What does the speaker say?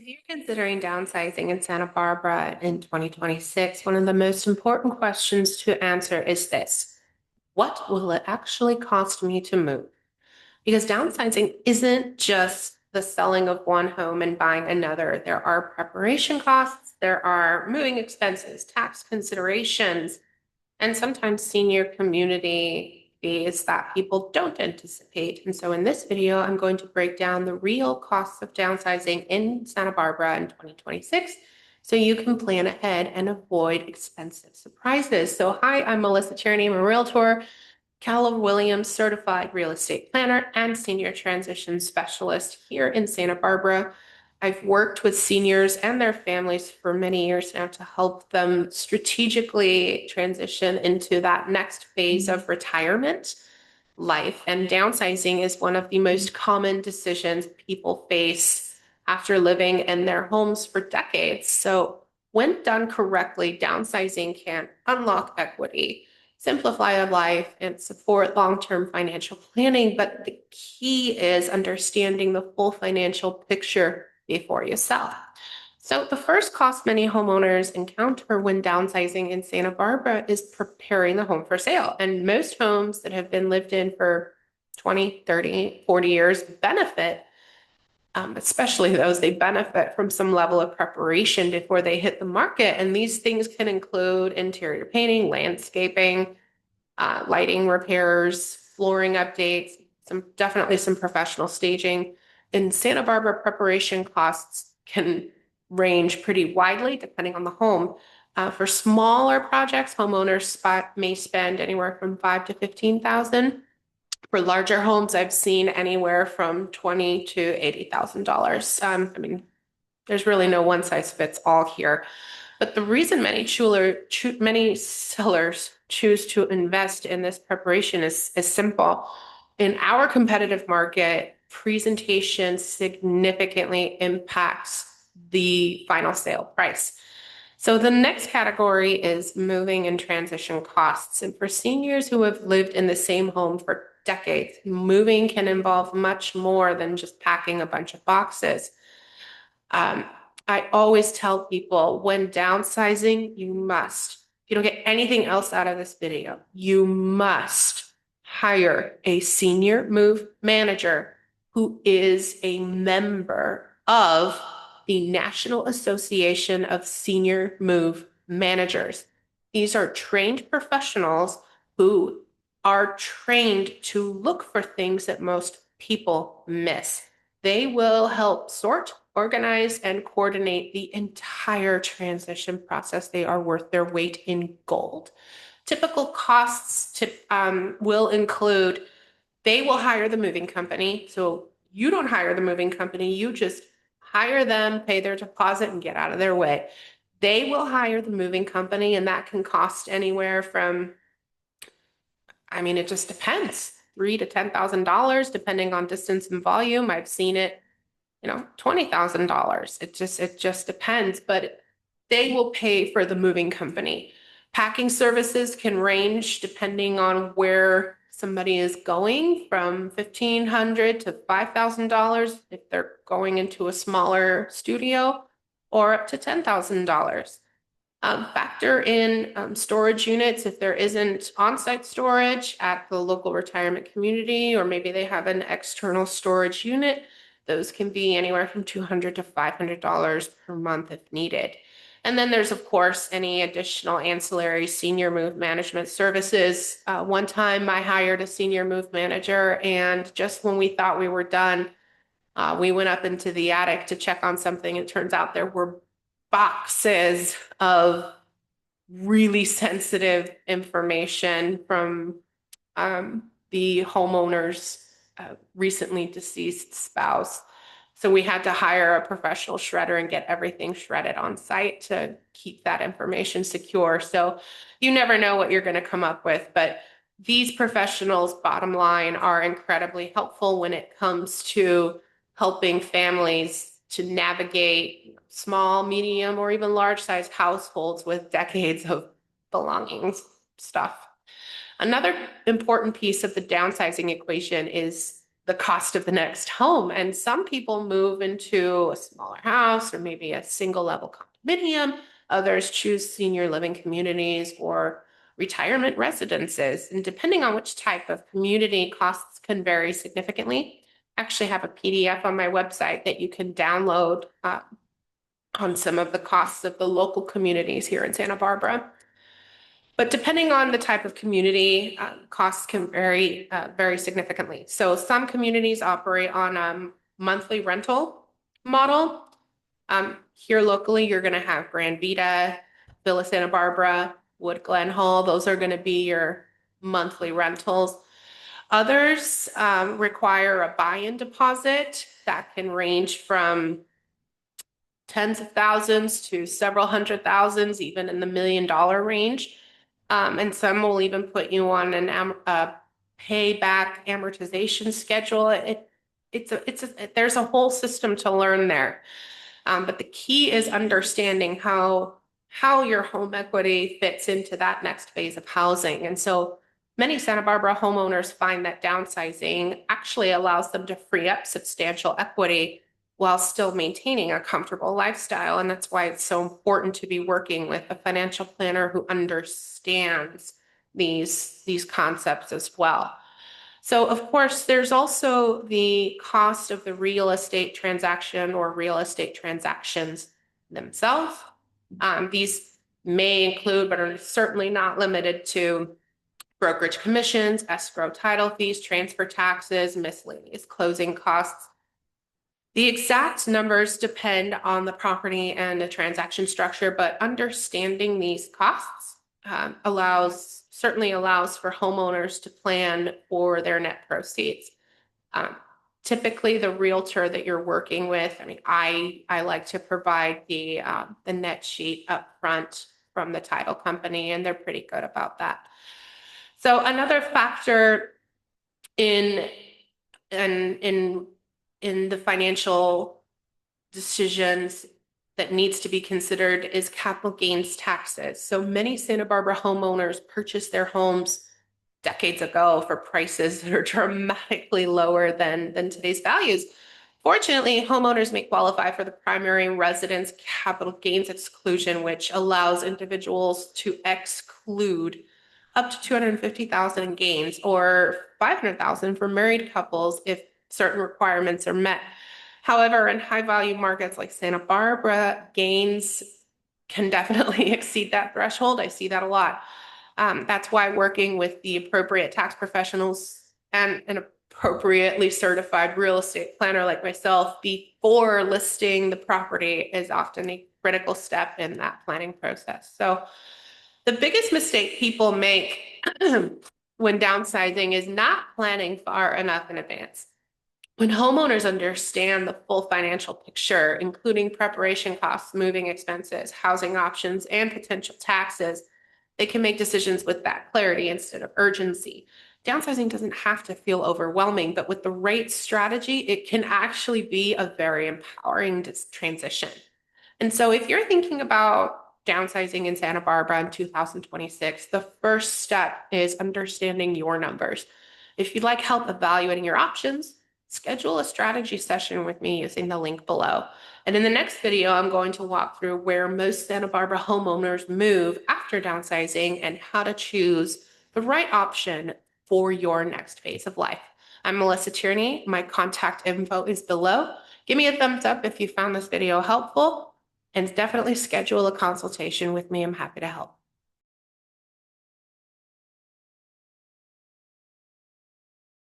If you're considering downsizing in Santa Barbara in 2026, one of the most important questions to answer is this: what will it actually cost me to move? Because downsizing isn't just the selling of one home and buying another. There are preparation costs, there are moving expenses, tax considerations, and sometimes senior community fees that people don't anticipate. And so in this video, I'm going to break down the real costs of downsizing in Santa Barbara in 2026 so you can plan ahead and avoid expensive surprises. So hi, I'm Melissa Tierney. I'm a realtor, Keller Williams certified real estate planner, and senior transition specialist here in Santa Barbara. I've worked with seniors and their families for many years now to help them strategically transition into that next phase of retirement life. And downsizing is one of the most common decisions people face after living in their homes for decades. So when done correctly, downsizing can unlock equity, simplify life, and support long-term financial planning. But the key is understanding the full financial picture before you sell. So the first cost many homeowners encounter when downsizing in Santa Barbara is preparing the home for sale. And most homes that have been lived in for 20, 30, 40 years benefit, especially those, they benefit from some level of preparation before they hit the market. And these things can include interior painting, landscaping, lighting repairs, flooring updates, definitely some professional staging. In Santa Barbara, preparation costs can range pretty widely depending on the home. For smaller projects, homeowners may spend anywhere from 5 to 15,000. For larger homes, I've seen anywhere from 20 to $80,000. I mean, there's really no one size fits all here. But the reason many sellers choose to invest in this preparation is simple. In our competitive market, presentation significantly impacts the final sale price. So the next category is moving and transition costs. And for seniors who have lived in the same home for decades, moving can involve much more than just packing a bunch of boxes. I always tell people when downsizing, if you don't get anything else out of this video, you must hire a senior move manager who is a member of the National Association of Senior Move Managers. These are trained professionals who are trained to look for things that most people miss. They will help sort, organize, and coordinate the entire transition process. They are worth their weight in gold. Typical costs will include, they will hire the moving company. So you don't hire the moving company, you just hire them, pay their deposit, and get out of their way. They will hire the moving company, and that can cost anywhere from, it just depends, $3,000 to $10,000, depending on distance and volume. I've seen it, $20,000. It just depends, but they will pay for the moving company. Packing services can range depending on where somebody is going, from $1,500 to $5,000 if they're going into a smaller studio, or up to $10,000. Factor in storage units if there isn't on-site storage at the local retirement community, or maybe they have an external storage unit. Those can be anywhere from $200 to $500 per month if needed. And then there's, of course, any additional ancillary senior move management services. One time I hired a senior move manager, and just when we thought we were done, we went up into the attic to check on something. It turns out there were boxes of really sensitive information from the homeowner's recently deceased spouse. So we had to hire a professional shredder and get everything shredded on site to keep that information secure. So you never know what you're going to come up with, but these professionals, bottom line, are incredibly helpful when it comes to helping families to navigate small, medium, or even large size households with decades of belongings stuff. Another important piece of the downsizing equation is the cost of the next home. And some people move into a smaller house or maybe a single level condominium. Others choose senior living communities or retirement residences. And depending on which type of community, costs can vary significantly. I actually have a PDF on my website that you can download on some of the costs of the local communities here in Santa Barbara. But depending on the type of community, costs can vary very significantly. So some communities operate on a monthly rental model. Here locally, you're going to have Grand Vita, Villa Santa Barbara, Wood Glen Hall. Those are going to be your monthly rentals. Others require a buy-in deposit that can range from tens of thousands to several hundred thousands, even in the $1 million range. And some will even put you on a payback amortization schedule. There's a whole system to learn there. But the key is understanding how your home equity fits into that next phase of housing. And so many Santa Barbara homeowners find that downsizing actually allows them to free up substantial equity while still maintaining a comfortable lifestyle. And that's why it's so important to be working with a financial planner who understands these concepts as well. So of course, there's also the cost of the real estate transaction or real estate transactions themselves. These may include, but are certainly not limited to, brokerage commissions, escrow title fees, transfer taxes, miscellaneous closing costs. The exact numbers depend on the property and the transaction structure, but understanding these costs certainly allows for homeowners to plan for their net proceeds. Typically, the realtor that you're working with, I mean, I like to provide the net sheet up front from the title company, and they're pretty good about that. So another factor in the financial decisions that needs to be considered is capital gains taxes. So many Santa Barbara homeowners purchased their homes decades ago for prices that are dramatically lower than today's values. Fortunately, homeowners may qualify for the primary residence capital gains exclusion, which allows individuals to exclude up to $250,000 in gains or $500,000 for married couples if certain requirements are met. However, in high value markets like Santa Barbara, gains can definitely exceed that threshold. I see that a lot. That's why working with the appropriate tax professionals and an appropriately certified real estate planner like myself before listing the property is often a critical step in that planning process. So the biggest mistake people make when downsizing is not planning far enough in advance. When homeowners understand the full financial picture, including preparation costs, moving expenses, housing options, and potential taxes, they can make decisions with that clarity instead of urgency. Downsizing doesn't have to feel overwhelming, but with the right strategy, it can actually be a very empowering transition. And so if you're thinking about downsizing in Santa Barbara in 2026, the first step is understanding your numbers. If you'd like help evaluating your options, schedule a strategy session with me using the link below. And in the next video, I'm going to walk through where most Santa Barbara homeowners move after downsizing and how to choose the right option for your next phase of life. I'm Melissa Tierney. My contact info is below. Give me a thumbs up if you found this video helpful, and definitely schedule a consultation with me. I'm happy to help.